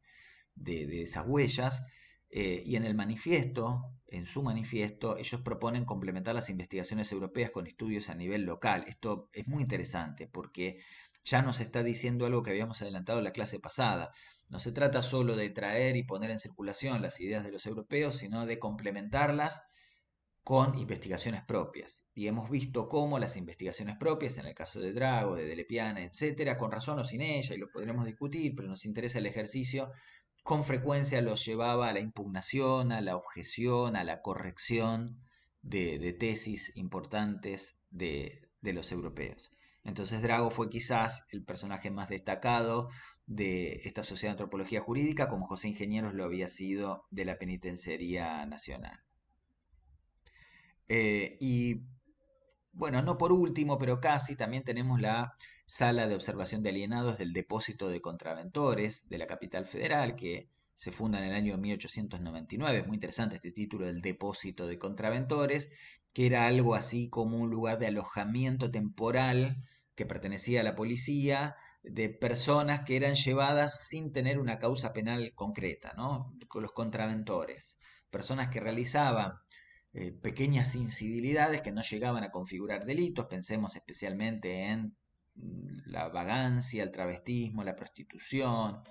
esas huellas. Y en el manifiesto, en su manifiesto, ellos proponen complementar las investigaciones europeas con estudios a nivel local. Esto es muy interesante porque ya nos está diciendo algo que habíamos adelantado en la clase pasada. No se trata solo de traer y poner en circulación las ideas de los europeos, sino de complementarlas con investigaciones propias. Y hemos visto cómo las investigaciones propias, en el caso de Drago, de Delepiane, etcétera, con razón o sin ella, y lo podremos discutir, pero nos interesa el ejercicio, con frecuencia los llevaba a la impugnación, a la objeción, a la corrección de tesis importantes de los europeos. Entonces Drago fue quizás el personaje más destacado de esta Sociedad de Antropología Jurídica, como José Ingenieros lo había sido de la Penitenciaría Nacional. Y bueno, no por último, pero casi, también tenemos la sala de observación de alienados del depósito de contraventores de la capital federal, que se funda en el año 1899. Es muy interesante este título del depósito de contraventores, que era algo así como un lugar de alojamiento temporal que pertenecía a la policía de personas que eran llevadas sin tener una causa penal concreta, ¿no? Con los contraventores, personas que realizaban pequeñas incivilidades que no llegaban a configurar delitos. Pensemos especialmente en la vagancia, el travestismo, la prostitución,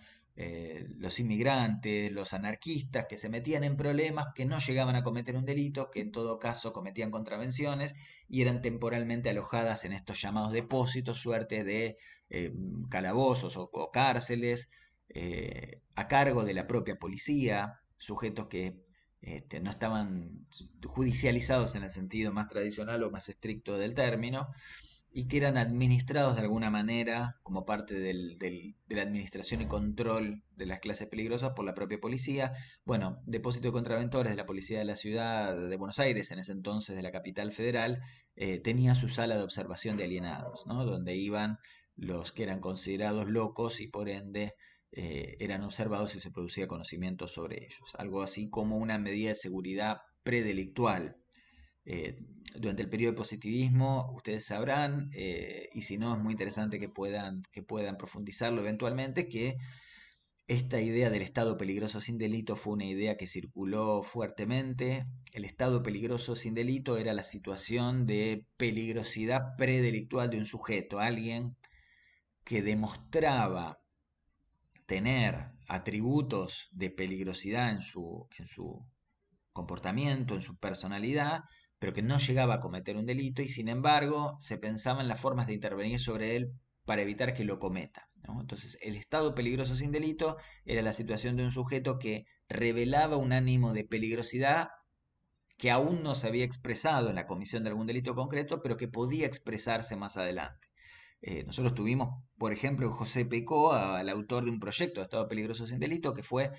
los inmigrantes, los anarquistas que se metían en problemas que no llegaban a cometer un delito, que en todo caso cometían contravenciones y eran temporalmente alojadas en estos llamados depósitos, suerte de eh, calabozos o cárceles, a cargo de la propia policía, sujetos que no estaban judicializados en el sentido más tradicional o más estricto del término, y que eran administrados de alguna manera como parte de la administración y control de las clases peligrosas por la propia policía. Bueno, Depósito de Contraventores de la Policía de la Ciudad de Buenos Aires, en ese entonces de la capital federal, tenía su sala de observación de alienados, ¿no? Donde iban los que eran considerados locos y por ende eran observados y se producía conocimiento sobre ellos. Algo así como una medida de seguridad predelictual. Eh, Durante el periodo de positivismo, ustedes sabrán, y si no es muy interesante que puedan profundizarlo eventualmente, que esta idea del estado peligroso sin delito fue una idea que circuló fuertemente. El estado peligroso sin delito era la situación de peligrosidad predelictual de un sujeto, alguien que demostraba tener atributos de peligrosidad en su comportamiento, en su personalidad, pero que no llegaba a cometer un delito y sin embargo se pensaba en las formas de intervenir sobre él para evitar que lo cometa, ¿no? Entonces, el estado peligroso sin delito era la situación de un sujeto que revelaba un ánimo de peligrosidad que aún no se había expresado en la comisión de algún delito concreto, pero que podía expresarse más adelante. Nosotros tuvimos, por ejemplo, José Pecó, al autor de un proyecto de Estado Peligroso sin Delito, que fue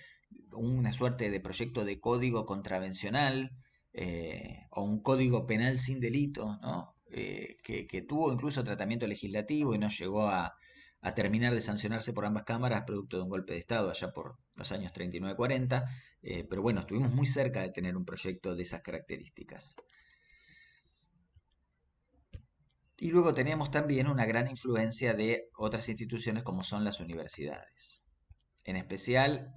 una suerte de proyecto de código contravencional o un código penal sin delito, ¿no? Que tuvo incluso tratamiento legislativo y no llegó a terminar de sancionarse por ambas cámaras producto de un golpe de Estado allá por los años 39-40, pero bueno, estuvimos muy cerca de tener un proyecto de esas características. Y luego teníamos también una gran influencia de otras instituciones como son las universidades. En especial,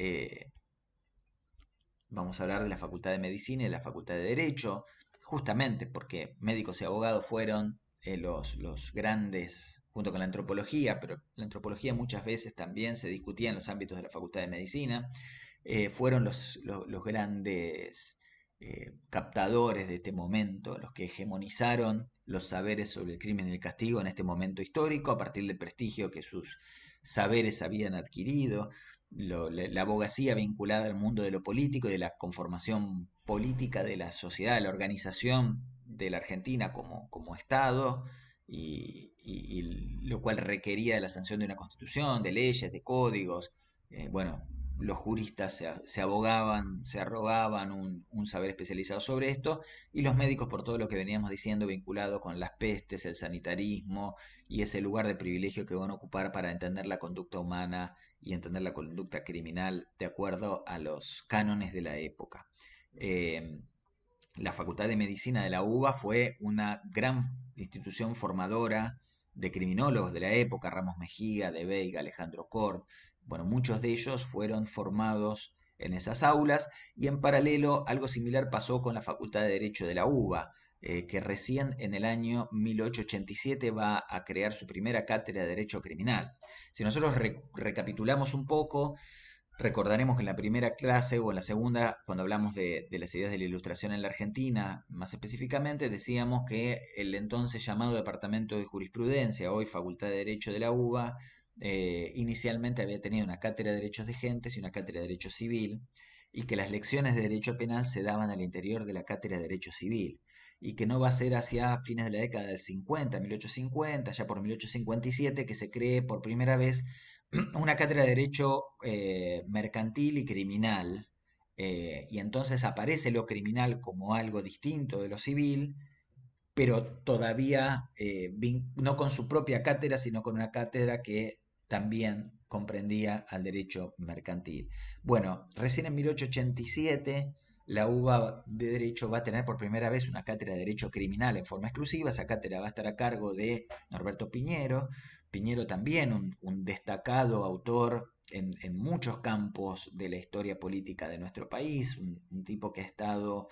vamos a hablar de la Facultad de Medicina y de la Facultad de Derecho, justamente porque médicos y abogados fueron los grandes, junto con la antropología, pero la antropología muchas veces también se discutía en los ámbitos de la Facultad de Medicina, fueron los grandes captadores de este momento, los que hegemonizaron los saberes sobre el crimen y el castigo en este momento histórico, a partir del prestigio que sus saberes habían adquirido, la abogacía vinculada al mundo de lo político y de la conformación política de la sociedad, la organización de la Argentina como Estado, y lo cual requería de la sanción de una constitución, de leyes, de códigos. Bueno, los juristas se abogaban, se arrogaban un saber especializado sobre esto, y los médicos por todo lo que veníamos diciendo vinculado con las pestes, el sanitarismo y ese lugar de privilegio que van a ocupar para entender la conducta humana y entender la conducta criminal de acuerdo a los cánones de la época. Eh, la Facultad de Medicina de la UBA fue una gran institución formadora de criminólogos de la época, Ramos Mejía, De Veiga, Alejandro Cort. Bueno, muchos de ellos fueron formados en esas aulas y en paralelo algo similar pasó con la Facultad de Derecho de la UBA, que recién en el año 1887 va a crear su primera cátedra de Derecho Criminal. Si nosotros recapitulamos un poco, recordaremos que en la primera clase o en la segunda, cuando hablamos de las ideas de la Ilustración en la Argentina, más específicamente, decíamos que el entonces llamado Departamento de Jurisprudencia, hoy Facultad de Derecho de la UBA, inicialmente había tenido una cátedra de Derechos de Gentes y una cátedra de Derecho Civil, y que las lecciones de Derecho Penal se daban al interior de la cátedra de Derecho Civil, y que no va a ser hacia fines de la década del 50, 1850, ya por 1857, que se cree por primera vez una cátedra de derecho mercantil y criminal, y entonces aparece lo criminal como algo distinto de lo civil, pero todavía no con su propia cátedra, sino con una cátedra que también comprendía al derecho mercantil. Bueno, recién en 1887 la UBA de Derecho va a tener por primera vez una cátedra de Derecho Criminal en forma exclusiva. Esa cátedra va a estar a cargo de Norberto Piñero. Piñero también un destacado autor en muchos campos de la historia política de nuestro país, un tipo que ha estado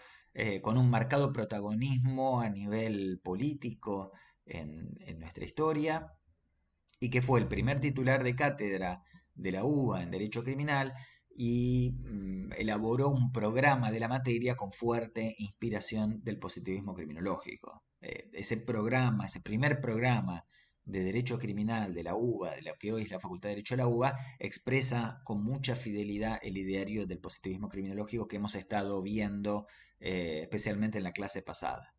con un marcado protagonismo a nivel político en nuestra historia y que fue el primer titular de cátedra de la UBA en Derecho Criminal y elaboró un programa de la materia con fuerte inspiración del positivismo criminológico. Ese programa, ese primer programa de Derecho Criminal de la UBA, de lo que hoy es la Facultad de Derecho de la UBA, expresa con mucha fidelidad el ideario del positivismo criminológico que hemos estado viendo especialmente en la clase pasada.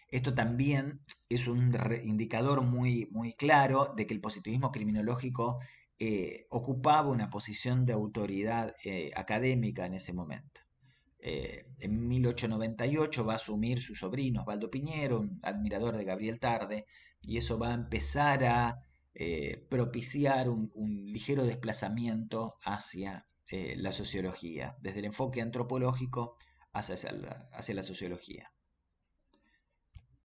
Esto también es un indicador muy claro de que el positivismo criminológico ocupaba una posición de autoridad académica en ese momento. En 1898 va a asumir su sobrino Osvaldo Piñero, un admirador de Gabriel Tarde, y eso va a empezar a propiciar un ligero desplazamiento hacia la sociología, desde el enfoque antropológico hacia la sociología.